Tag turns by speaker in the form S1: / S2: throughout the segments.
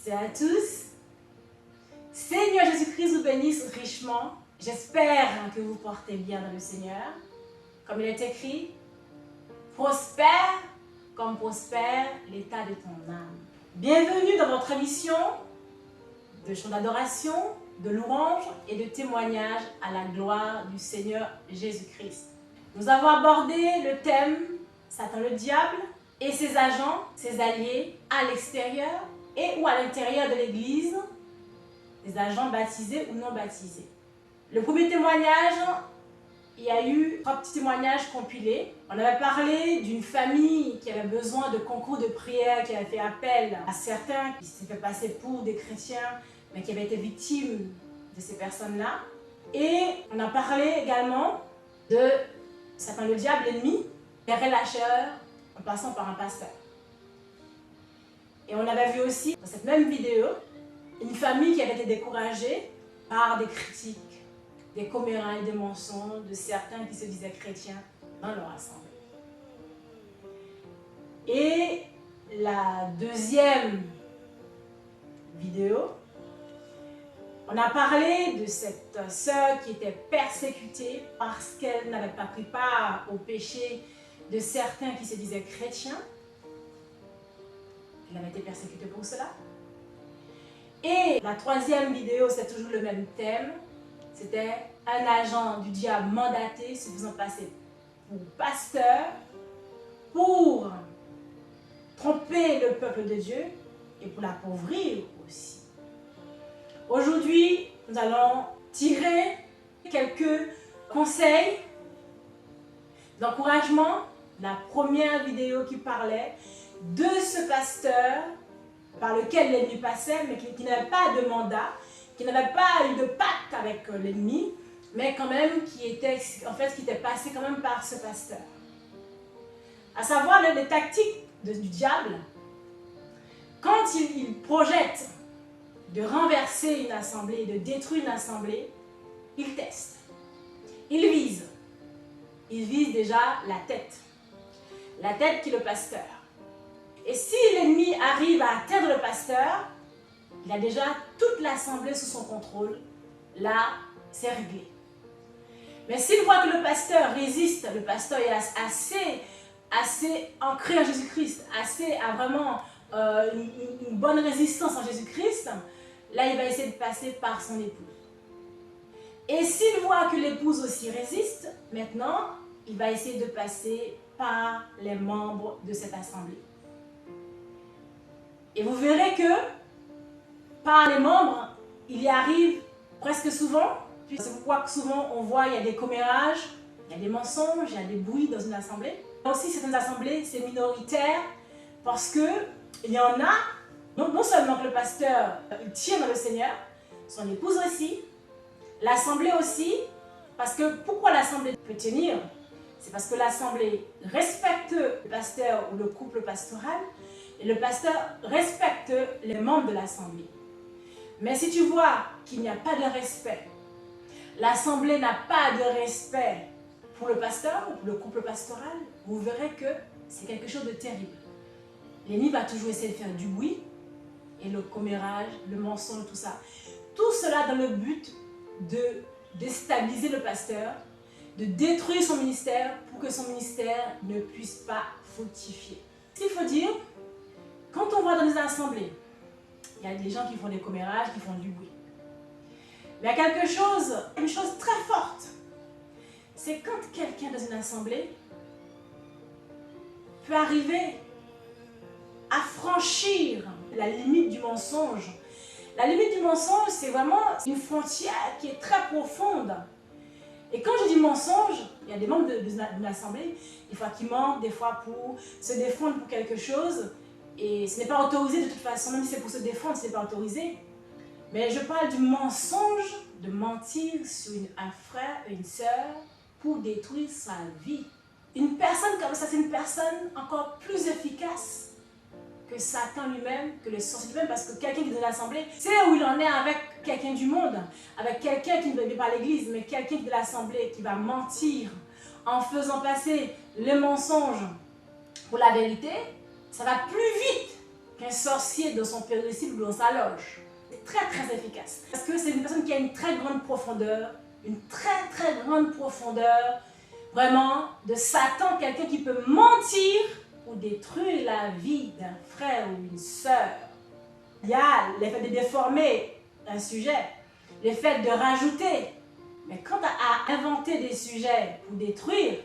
S1: et à tous. Seigneur Jésus-Christ vous bénisse richement. J'espère que vous portez bien dans le Seigneur. Comme il est écrit, prospère comme prospère l'état de ton âme. Bienvenue dans votre émission de chant d'adoration, de louange et de témoignage à la gloire du Seigneur Jésus-Christ. Nous avons abordé le thème Satan le diable et ses agents, ses alliés à l'extérieur et ou à l'intérieur de l'Église, des agents baptisés ou non baptisés. Le premier témoignage, il y a eu 3 petits témoignages compilés. On avait parlé d'une famille qui avait besoin de concours de prière, qui avait fait appel à certains qui s'étaient fait passer pour des chrétiens, mais qui avaient été victimes de ces personnes-là. Et on a parlé également de Satan le diable, l'ennemi, les relâcheurs, en passant par un pasteur. Et on avait vu aussi, dans cette même vidéo, une famille qui avait été découragée par des critiques, des commérailles, des mensonges de certains qui se disaient chrétiens dans leur assemblée. Et la deuxième vidéo, on a parlé de cette sœur qui était persécutée parce qu'elle n'avait pas pris part au péché de certains qui se disaient chrétiens. Elle avait été persécutée pour cela. Et la troisième vidéo, c'est toujours le même thème. C'était un agent du diable mandaté se faisant passer pour pasteur pour tromper le peuple de Dieu et pour l'appauvrir aussi. Aujourd'hui, nous allons tirer quelques conseils d'encouragement. La première vidéo qui parlait de ce pasteur par lequel l'ennemi passait, mais qui n'avait pas de mandat, qui n'avait pas eu de pacte avec l'ennemi, mais quand même qui était passé quand même par ce pasteur. À savoir les tactiques du diable, quand il projette de renverser une assemblée, de détruire une assemblée, il teste, il vise. Il vise déjà la tête qui est le pasteur. Et si l'ennemi arrive à atteindre le pasteur, il a déjà toute l'assemblée sous son contrôle. Là, c'est réglé. Mais s'il voit que le pasteur résiste, le pasteur est assez ancré en Jésus-Christ, a vraiment une bonne résistance en Jésus-Christ, là, il va essayer de passer par son épouse. Et s'il voit que l'épouse aussi résiste, maintenant, il va essayer de passer par les membres de cette assemblée. Et vous verrez que par les membres, il y arrive presque souvent. C'est pourquoi souvent on voit il y a des commérages, il y a des mensonges, il y a des bruits dans une assemblée. Aussi certaines assemblées, c'est minoritaire parce qu'il y en a, non seulement que le pasteur il tient dans le Seigneur, son épouse aussi, l'assemblée aussi, parce que pourquoi l'assemblée peut tenir? C'est parce que l'assemblée respecte le pasteur ou le couple pastoral et le pasteur respecte les membres de l'assemblée. Mais si tu vois qu'il n'y a pas de respect, l'assemblée n'a pas de respect pour le pasteur ou pour le couple pastoral, vous verrez que c'est quelque chose de terrible. L'ennemi va toujours essayer de faire du bruit et le commérage, le mensonge, tout ça. Tout cela dans le but de déstabiliser le pasteur, de détruire son ministère pour que son ministère ne puisse pas fructifier. Ce qu'il faut dire, quand on voit dans les assemblées, il y a des gens qui font des commérages, qui font du bruit. Mais il y a une chose très forte, c'est quand quelqu'un dans une assemblée peut arriver à franchir la limite du mensonge. La limite du mensonge, c'est vraiment une frontière qui est très profonde. Et quand je dis mensonge, il y a des membres d'une assemblée, des fois qui mentent, des fois pour se défendre pour quelque chose. Et ce n'est pas autorisé de toute façon, même si c'est pour se défendre, ce n'est pas autorisé. Mais je parle du mensonge, de mentir sur un frère et une sœur pour détruire sa vie. Une personne comme ça, c'est une personne encore plus efficace que Satan lui-même, que le sorcier lui-même, parce que quelqu'un qui est dans l'assemblée, c'est où il en est avec quelqu'un du monde, avec quelqu'un qui ne vient pas à l'église, mais quelqu'un de l'assemblée qui va mentir en faisant passer le mensonge pour la vérité, ça va plus vite qu'un sorcier dans son péristyle ou dans sa loge. C'est très très efficace. Parce que c'est une personne qui a une très grande profondeur, vraiment, de Satan, quelqu'un qui peut mentir ou détruire la vie d'un frère ou une sœur. Il y a l'effet de déformer un sujet, l'effet de rajouter. Mais quant à inventer des sujets pour détruire,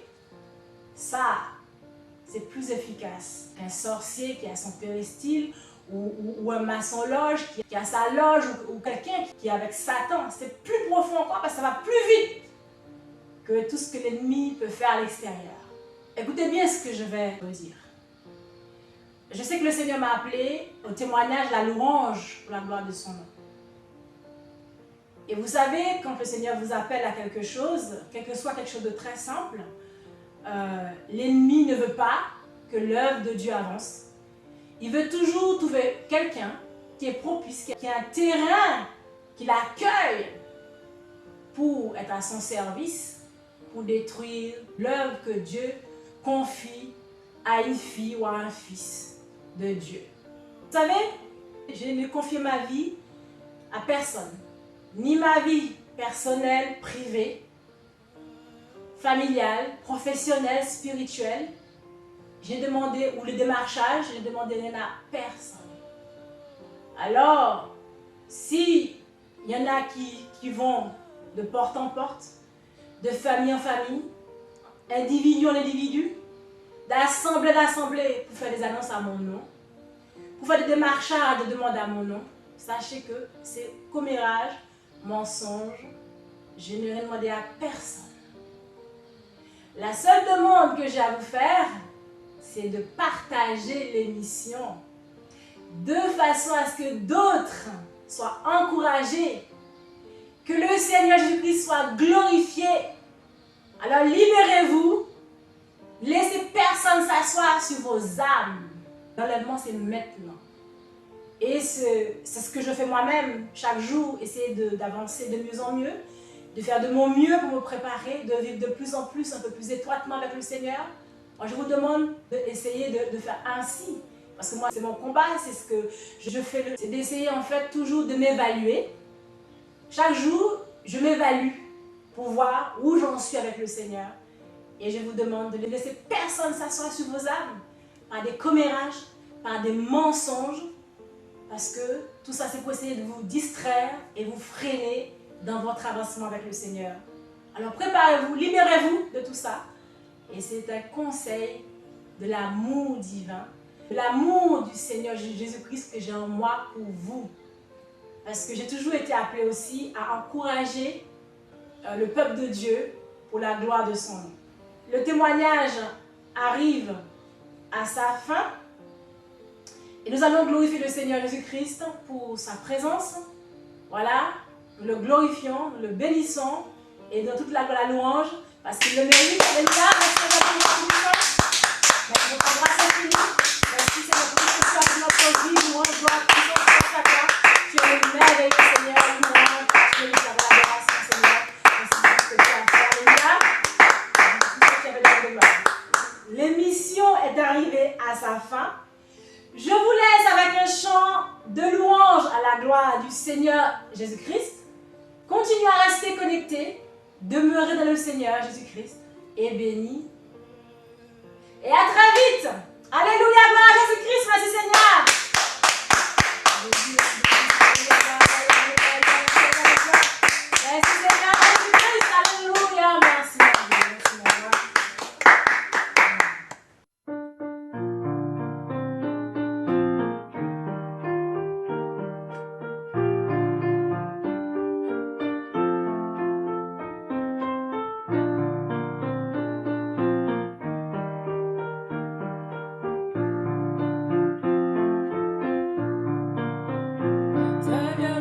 S1: ça, c'est plus efficace qu'un sorcier qui a son péristyle ou un maçon loge qui a sa loge ou quelqu'un qui est avec Satan. C'est plus profond encore parce que ça va plus vite que tout ce que l'ennemi peut faire à l'extérieur. Écoutez bien ce que je vais vous dire. Je sais que le Seigneur m'a appelé au témoignage, la louange pour la gloire de son nom. Et vous savez, quand le Seigneur vous appelle à quelque chose, quel que soit quelque chose de très simple, l'ennemi ne veut pas que l'œuvre de Dieu avance. Il veut toujours trouver quelqu'un qui est propice, qui a un terrain, qui l'accueille pour être à son service, pour détruire l'œuvre que Dieu confie à une fille ou à un fils de Dieu. Vous savez, je ne confie ma vie à personne, ni ma vie personnelle, privée, familiale, professionnelle, spirituelle. J'ai demandé, ou le démarchage, j'ai demandé rien à personne. Alors, si il y en a qui vont de porte en porte, de famille en famille, individu en individu, d'assemblée en assemblée pour faire des annonces à mon nom, pour faire des démarchages de demandes à mon nom, sachez que c'est commérage, mensonge, je n'ai rien demandé à personne. La seule demande que j'ai à vous faire, c'est de partager l'émission de façon à ce que d'autres soient encouragés, que le Seigneur Jésus-Christ soit glorifié. Alors libérez-vous, laissez personne s'asseoir sur vos âmes. L'enlèvement, c'est maintenant. Et c'est ce que je fais moi-même chaque jour, essayer d'avancer de mieux en mieux, de faire de mon mieux pour me préparer, de vivre de plus en plus, un peu plus étroitement avec le Seigneur. Moi, je vous demande d'essayer de faire ainsi. Parce que moi, c'est mon combat, c'est ce que je fais. C'est d'essayer en fait toujours de m'évaluer. Chaque jour, je m'évalue pour voir où j'en suis avec le Seigneur. Et je vous demande de ne laisser personne s'asseoir sur vos âmes par des commérages, par des mensonges. Parce que tout ça, c'est pour essayer de vous distraire et vous freiner dans votre avancement avec le Seigneur. Alors préparez-vous, libérez-vous de tout ça. Et c'est un conseil de l'amour divin, de l'amour du Seigneur Jésus-Christ que j'ai en moi pour vous. Parce que j'ai toujours été appelée aussi à encourager le peuple de Dieu pour la gloire de son nom. Le témoignage arrive à sa fin. Et nous allons glorifier le Seigneur Jésus-Christ pour sa présence. Voilà, nous le glorifions, nous le bénissons et dans toute la louange parce qu'il le mérite. Alléluia, merci pour votre grâce infinie. Merci Seigneur pour tout ce que tu as pour notre vie. Louange, gloire, puissance, grâce à toi. Tu es le merveilleux Seigneur. Louange, tu mérites l'adoration Seigneur. Merci pour tout ce que tu as fait. Alléluia. Tout ce qui avait de gloire. L'émission est arrivée à sa fin. Je vous laisse avec un chant de louange à la gloire du Seigneur Jésus-Christ. Continuez à rester connectés, demeurez dans le Seigneur Jésus-Christ et bénis. Et à très vite. Alléluia, gloire à Jésus-Christ, merci Seigneur. Merci Seigneur Jésus-Christ, alléluia, merci. Très bien.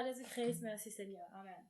S1: Jésus-Christ, merci Seigneur. Amen.